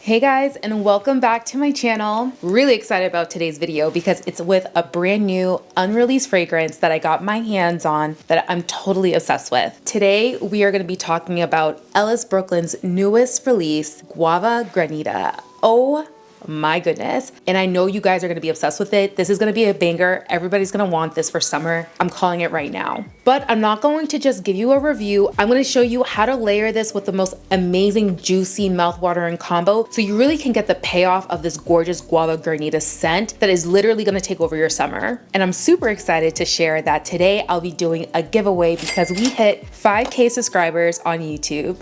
Hey guys, and welcome back to my channel. Really excited about today's video because it's with a brand new unreleased fragrance that I got my hands on that I'm totally obsessed with. Today, we are going to be talking about Ellis Brooklyn's newest release, Guava Granita. Oh my goodness. And I know you guys are going to be obsessed with it. This is going to be a banger. Everybody's going to want this for summer. I'm calling it right now. But I'm not going to just give you a review. I'm going to show you how to layer this with the most amazing, juicy, mouthwatering combo so you really can get the payoff of this gorgeous Guava Granita scent that is literally going to take over your summer. And I'm super excited to share that today I'll be doing a giveaway because we hit 5K subscribers on YouTube.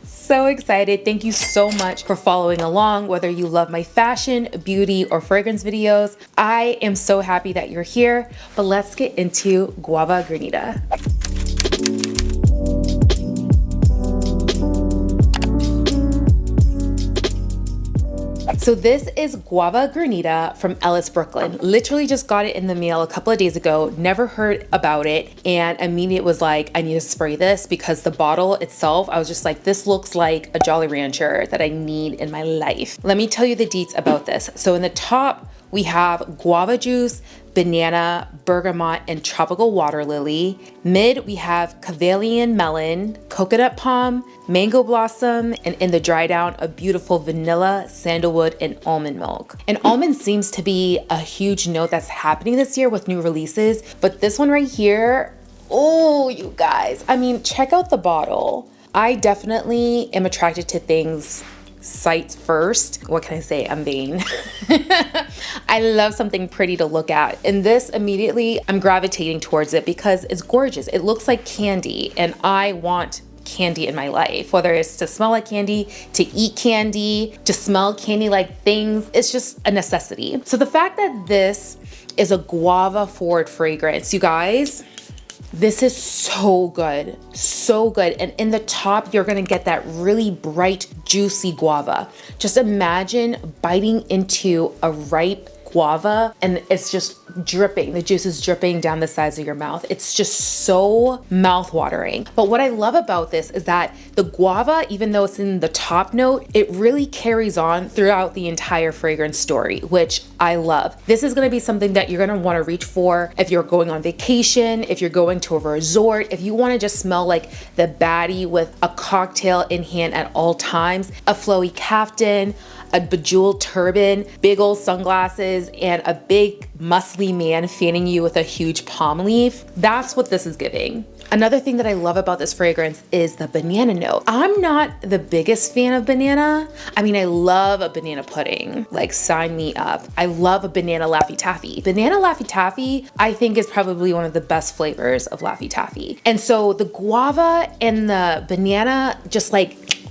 So excited. Thank you so much for following along, whether you love my fashion, beauty, or fragrance videos. I am so happy that you're here, but let's get into Guava Granita. So this is Guava Granita from Ellis Brooklyn. Literally just got it in the mail a couple of days ago, never heard about it, and immediately was like, I need to spray this because the bottle itself, I was just like, this looks like a Jolly Rancher that I need in my life. Let me tell you the deets about this. So in the top, we have guava juice, banana, bergamot, and tropical water lily. Mid, we have Cavalian melon, coconut palm, mango blossom, and in the dry down, a beautiful vanilla, sandalwood, and almond milk. And almond seems to be a huge note that's happening this year with new releases, but this one right here, oh, you guys, I mean, check out the bottle. I definitely am attracted to things sight first. What can I say? I'm vain. I love something pretty to look at. And this immediately, I'm gravitating towards it because it's gorgeous. It looks like candy and I want candy in my life, whether it's to smell like candy, to eat candy, to smell candy like things. It's just a necessity. So the fact that this is a guava forward fragrance, you guys, this is so good, so good. And in the top, you're gonna get that really bright, juicy guava. Just imagine biting into a ripe guava and it's just dripping. The juice is dripping down the sides of your mouth. It's just so mouth-watering. But what I love about this is that the guava, even though it's in the top note, it really carries on throughout the entire fragrance story, which I love. This is gonna be something that you're gonna wanna reach for if you're going on vacation, if you're going to a resort, if you wanna just smell like the baddie with a cocktail in hand at all times, a flowy caftan, a bejeweled turban, big old sunglasses, and a big muscly man fanning you with a huge palm leaf. That's what this is giving. Another thing that I love about this fragrance is the banana note. I'm not the biggest fan of banana. I mean, I love a banana pudding, like sign me up. I love a banana Laffy Taffy. Banana Laffy Taffy, I think is probably one of the best flavors of Laffy Taffy. And so the guava and the banana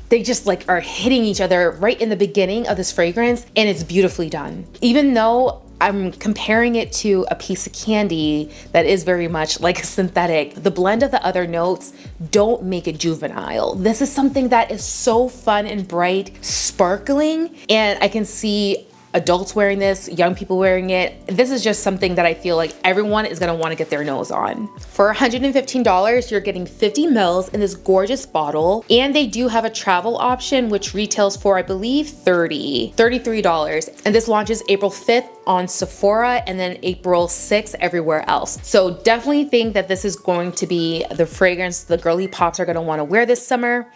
they just like are hitting each other right in the beginning of this fragrance, and it's beautifully done. Even though I'm comparing it to a piece of candy that is very much like a synthetic, the blend of the other notes don't make it juvenile. This is something that is so fun and bright, sparkling, and I can see adults wearing this, young people wearing it. This is just something that I feel like everyone is gonna wanna get their nose on. For $115, you're getting 50 mils in this gorgeous bottle, and they do have a travel option, which retails for, I believe, $33. And this launches April 5th on Sephora and then April 6th everywhere else. So definitely think that this is going to be the fragrance the girly pops are gonna wanna wear this summer.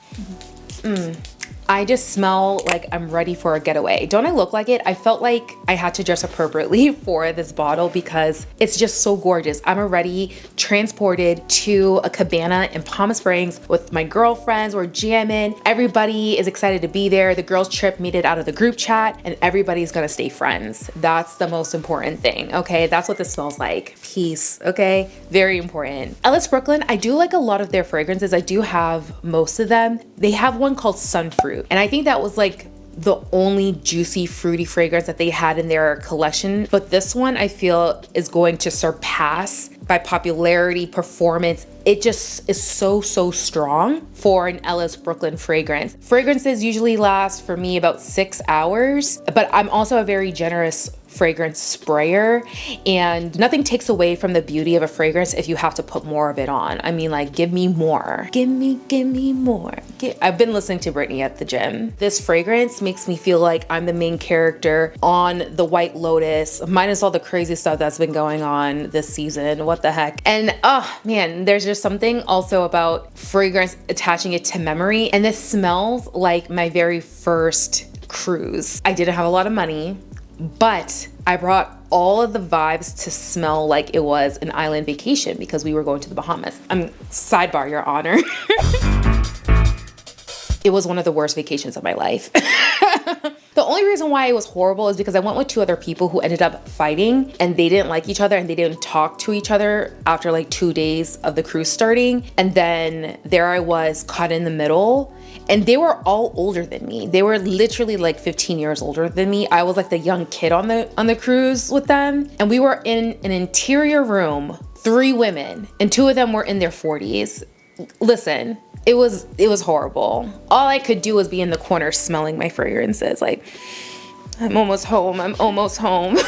I just smell like I'm ready for a getaway. Don't I look like it? I felt like I had to dress appropriately for this bottle because it's just so gorgeous. I'm already transported to a cabana in Palm Springs with my girlfriends. We're jamming. Everybody is excited to be there. The girls trip made it out of the group chat and everybody's gonna stay friends. That's the most important thing, okay? That's what this smells like. Peace, okay? Very important. Ellis Brooklyn, I do like a lot of their fragrances. I do have most of them. They have one called Sunfruit. And I think that was like the only juicy, fruity fragrance that they had in their collection. But this one I feel is going to surpass by popularity, performance. It just is so strong for an Ellis Brooklyn fragrance. Fragrances usually last for me about 6 hours, but I'm also a very generous fragrance sprayer, and nothing takes away from the beauty of a fragrance if you have to put more of it on. I mean, like, give me more. Give me more. I've been listening to Britney at the gym. This fragrance makes me feel like I'm the main character on the White Lotus, minus all the crazy stuff that's been going on this season. What the heck? And oh man, there's just something also about fragrance attaching it to memory. And this smells like my very first cruise. I didn't have a lot of money, but I brought all of the vibes to smell like it was an island vacation because we were going to the Bahamas. Sidebar, Your Honor. It was one of the worst vacations of my life. The only reason why it was horrible is because I went with 2 other people who ended up fighting, and they didn't like each other and they didn't talk to each other after like 2 days of the cruise starting. And then there I was caught in the middle, and they were all older than me. They were literally like 15 years older than me. I was like the young kid on the cruise with them. And we were in an interior room, 3 women, and 2 of them were in their 40s. Listen, it was horrible. All I could do was be in the corner smelling my fragrances, like, I'm almost home, I'm almost home.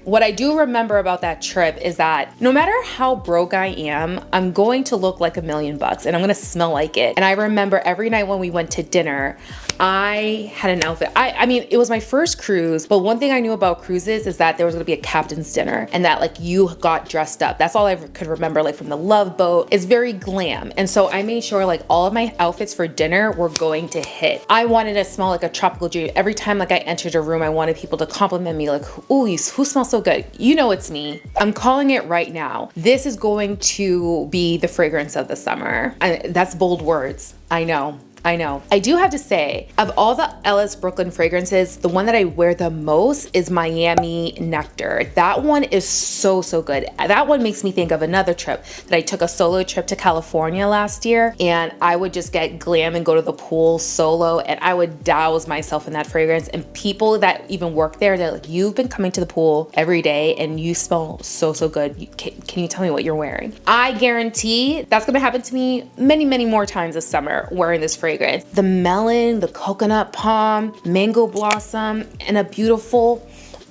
What I do remember about that trip is that no matter how broke I am, I'm going to look like $1 million and I'm gonna smell like it. And I remember every night when we went to dinner, I had an outfit. I mean, it was my first cruise, but one thing I knew about cruises is that there was gonna be a captain's dinner and that like you got dressed up. That's all I could remember, like from the Love Boat. It's very glam. And so I made sure like all of my outfits for dinner were going to hit. I wanted to smell like a tropical dream. Every time like I entered a room, I wanted people to compliment me like, ooh, who smells so good? You know it's me. I'm calling it right now. This is going to be the fragrance of the summer. That's bold words. I know. I do have to say, of all the Ellis Brooklyn fragrances, the one that I wear the most is Miami Nectar. That one is so good. That one makes me think of another trip that I took, a solo trip to California last year, and I would just get glam and go to the pool solo, and I would douse myself in that fragrance. And people that even work there, they're like, you've been coming to the pool every day and you smell so good. Can you tell me what you're wearing? I guarantee that's gonna happen to me many more times this summer wearing this fragrance. The melon, the coconut palm, mango blossom, and a beautiful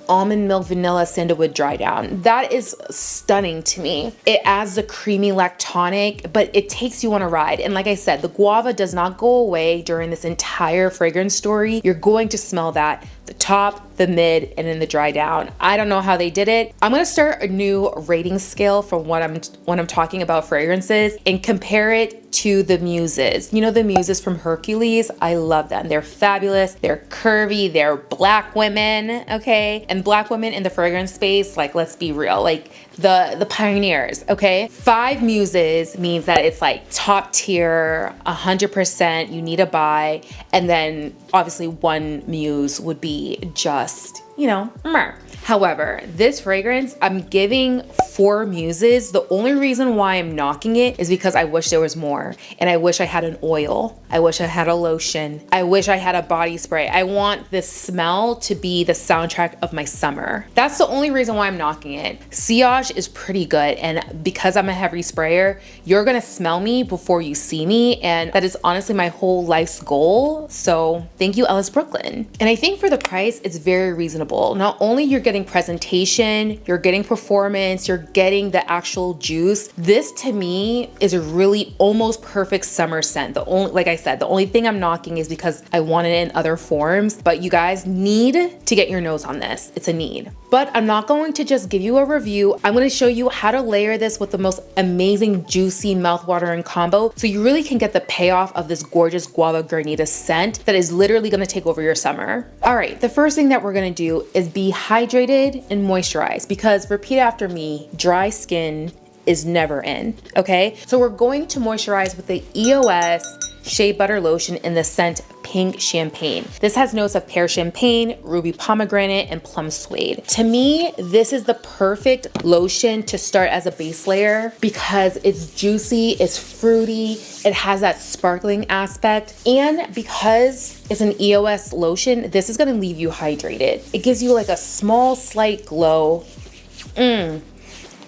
almond milk vanilla sandalwood dry down. That is stunning to me. It adds the creamy lactonic, but it takes you on a ride. And like I said, the guava does not go away during this entire fragrance story. You're going to smell that, the top, the mid, and then the dry down. I don't know how they did it. I'm gonna start a new rating scale for when I'm talking about fragrances and compare it to the Muses. You know the Muses from Hercules? I love them. They're fabulous. They're curvy. They're Black women, okay? And Black women in the fragrance space, like, let's be real, like the pioneers, okay? 5 Muses means that it's like top tier, 100%, you need to buy. And then obviously 1 Muse would be just, you know, meh. However, this fragrance, I'm giving 4 Muses. The only reason why I'm knocking it is because I wish there was more. And I wish I had an oil. I wish I had a lotion. I wish I had a body spray. I want this smell to be the soundtrack of my summer. That's the only reason why I'm knocking it. Sillage is pretty good. And because I'm a heavy sprayer, you're gonna smell me before you see me. And that is honestly my whole life's goal. So thank you, Ellis Brooklyn. And I think for the price, it's very reasonable. Not only you're getting presentation, you're getting performance, you're getting the actual juice. This to me is a really almost perfect summer scent. Like I said, the only thing I'm knocking is because I want it in other forms, but you guys need to get your nose on this. It's a need. But I'm not going to just give you a review. I'm going to show you how to layer this with the most amazing, juicy, mouthwatering combo so you really can get the payoff of this gorgeous Guava Granita scent that is literally going to take over your summer. All right, the first thing that we're going to do is be hydrated and moisturized, because repeat after me, dry skin is never in, okay? So we're going to moisturize with the EOS Shea Butter Lotion in the scent Pink Champagne. This has notes of pear champagne, ruby pomegranate, and plum suede. To me, this is the perfect lotion to start as a base layer because it's juicy, it's fruity, it has that sparkling aspect, and because it's an EOS lotion, this is gonna leave you hydrated. It gives you like a small, slight glow.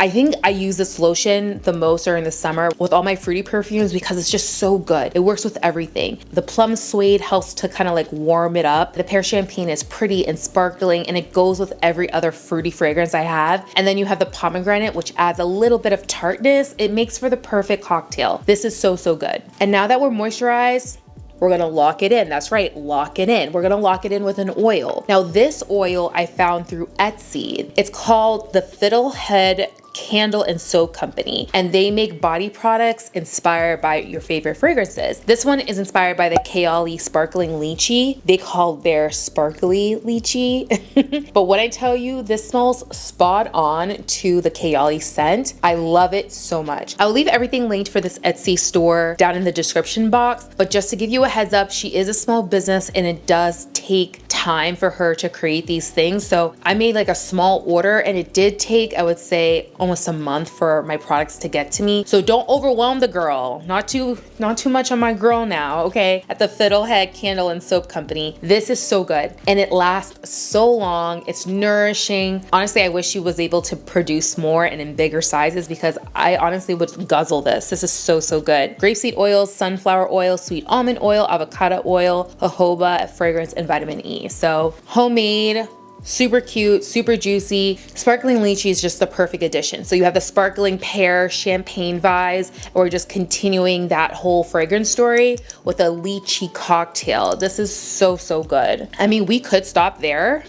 I think I use this lotion the most during the summer with all my fruity perfumes because it's just so good. It works with everything. The plum suede helps to kind of like warm it up. The pear champagne is pretty and sparkling, and it goes with every other fruity fragrance I have. And then you have the pomegranate, which adds a little bit of tartness. It makes for the perfect cocktail. This is so, so good. And now that we're moisturized, we're gonna lock it in. That's right, lock it in. We're gonna lock it in with an oil. Now this oil I found through Etsy. It's called the Fiddlehead Candle and Soap Company, and they make body products inspired by your favorite fragrances. This one is inspired by the Kayali Sparkling Lychee. They call their sparkly lychee. But when I tell you, this smells spot on to the Kayali scent. I love it so much. I'll leave everything linked for this Etsy store down in the description box, but just to give you a heads up, she is a small business and it does take time for her to create these things. So I made like a small order, and it did take, I would say, almost a month for my products to get to me. So don't overwhelm the girl. Not too much on my girl now, okay? At the Fiddlehead Candle and Soap Company. This is so good, and it lasts so long. It's nourishing. Honestly, I wish she was able to produce more and in bigger sizes, because I honestly would guzzle this. This is so, so good. Grapeseed oil, sunflower oil, sweet almond oil, avocado oil, jojoba fragrance, and vitamin E. So homemade, super cute, super juicy. Sparkling lychee is just the perfect addition. So you have the sparkling pear champagne vibes, and we're just continuing that whole fragrance story with a lychee cocktail. This is so, so good. I mean, we could stop there,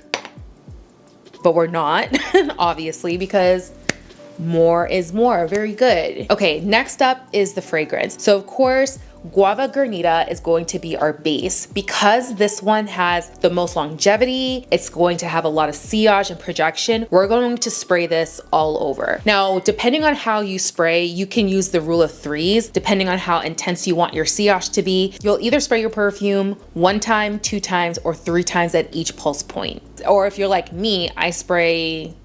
but we're not, obviously, because more is more. Very good. Okay, next up is the fragrance. So of course, Guava Granita is going to be our base. Because this one has the most longevity, it's going to have a lot of sillage and projection. We're going to spray this all over. Now, depending on how you spray, you can use the rule of threes, depending on how intense you want your sillage to be. You'll either spray your perfume 1 time, 2 times, or 3 times at each pulse point. Or if you're like me, I spray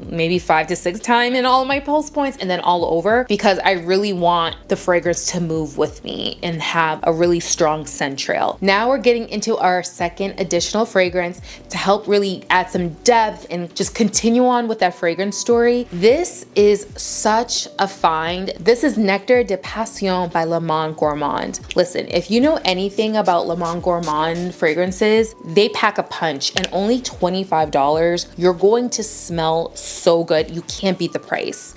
maybe 5 to 6 times in all of my pulse points and then all over, because I really want the fragrance to move with me and have a really strong scent trail. Now we're getting into our second additional fragrance to help really add some depth and just continue on with that fragrance story. This is such a find. This is Nectar de Passion by Le Monde Gourmand. Listen, if you know anything about Le Monde Gourmand fragrances, they pack a punch, and only $25. You're going to smell so good. You can't beat the price.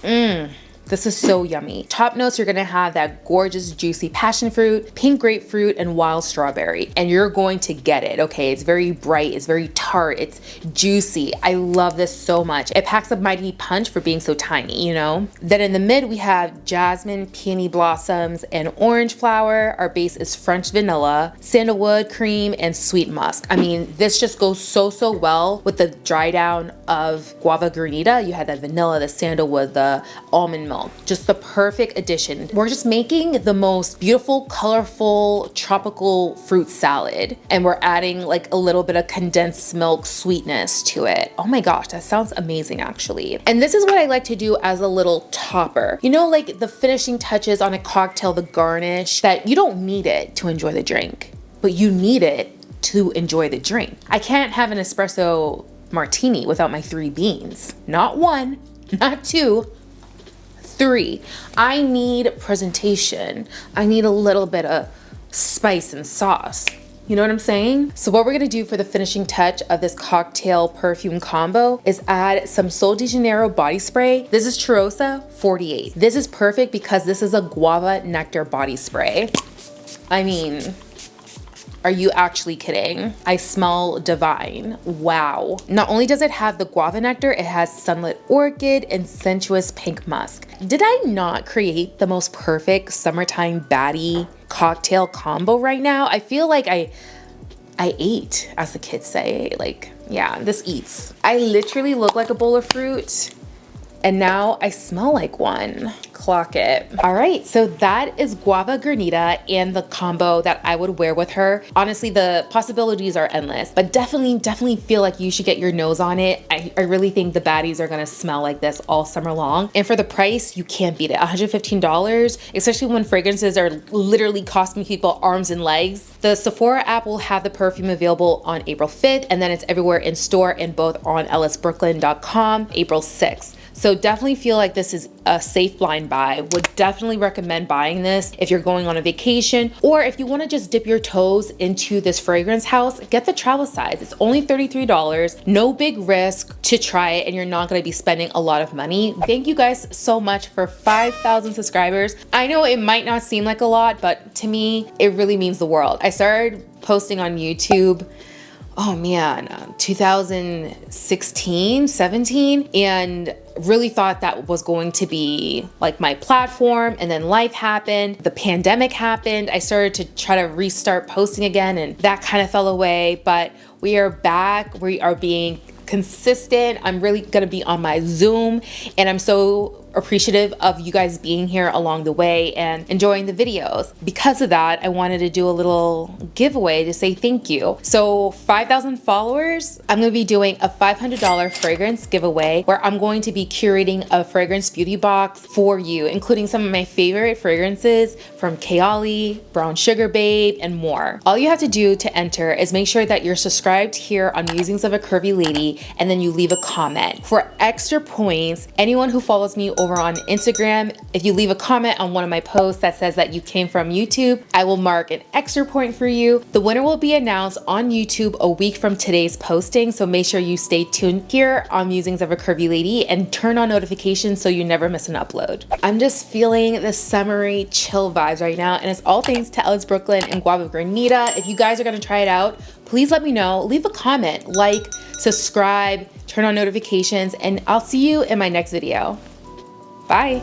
This is so yummy. Top notes, you're gonna have that gorgeous juicy passion fruit, pink grapefruit, and wild strawberry. And you're going to get it, okay? It's very bright, it's very tart, it's juicy. I love this so much. It packs a mighty punch for being so tiny, you know? Then in the mid, we have jasmine, peony blossoms, and orange flower. Our base is French vanilla, sandalwood, cream, and sweet musk. I mean, this just goes so, so well with the dry down of Guava Granita. You had the vanilla, the sandalwood, the almond milk. Just the perfect addition. We're just making the most beautiful, colorful, tropical fruit salad, and we're adding like a little bit of condensed milk sweetness to it. Oh my gosh, that sounds amazing actually. And this is what I like to do as a little topper. You know, like the finishing touches on a cocktail, the garnish, that you don't need it to enjoy the drink, but you need it to enjoy the drink. I can't have an espresso martini without my 3 beans. Not 1, not 2, 3. I need presentation. I need a little bit of spice and sauce. You know what I'm saying? So what we're gonna do for the finishing touch of this cocktail perfume combo is add some Sol de Janeiro body spray. This is Cheirosa 48. This is perfect because this is a guava nectar body spray. I mean, are you actually kidding? I smell divine. Wow. Not only does it have the guava nectar, it has sunlit orchid and sensuous pink musk. Did I not create the most perfect summertime baddie cocktail combo right now? I feel like I ate, as the kids say. Like, yeah, this eats. I literally look like a bowl of fruit, and now I smell like one. Clock it. All right, so that is Guava Granita and the combo that I would wear with her. Honestly, the possibilities are endless, but definitely feel like you should get your nose on it. I really think the baddies are gonna smell like this all summer long. And for the price, you can't beat it. $115, especially when fragrances are literally costing people arms and legs. The Sephora app will have the perfume available on April 5th, and then it's everywhere in store and both on ellisbrooklyn.com April 6th. So definitely feel like this is a safe blind buy. Would definitely recommend buying this if you're going on a vacation, or if you want to just dip your toes into this fragrance house, get the travel size. It's only $33, no big risk to try it, and you're not going to be spending a lot of money. Thank you guys so much for 5,000 subscribers. I know it might not seem like a lot, but to me, it really means the world. I started posting on YouTube, oh man, 2016, 17, and really thought that was going to be like my platform, and then life happened, the pandemic happened, I started to try to restart posting again, and that kind of fell away, but we are back, we are being consistent. I'm really gonna be on my Zoom, and I'm so appreciative of you guys being here along the way and enjoying the videos. Because of that, I wanted to do a little giveaway to say thank you. So 5,000 followers, I'm gonna be doing a $500 fragrance giveaway where I'm going to be curating a fragrance beauty box for you, including some of my favorite fragrances from Kayali, Brown Sugar Babe, and more. All you have to do to enter is make sure that you're subscribed here on Musings of a Curvy Lady, and then you leave a comment. For extra points, anyone who follows me over on Instagram, if you leave a comment on one of my posts that says that you came from YouTube, I will mark an extra point for you. The winner will be announced on YouTube a week from today's posting, so make sure you stay tuned here on Musings of a Curvy Lady and turn on notifications so you never miss an upload. I'm just feeling the summery chill vibes right now, and it's all thanks to Ellis Brooklyn and Guava Granita. If you guys are gonna try it out, please let me know. Leave a comment, like, subscribe, turn on notifications, and I'll see you in my next video. Bye.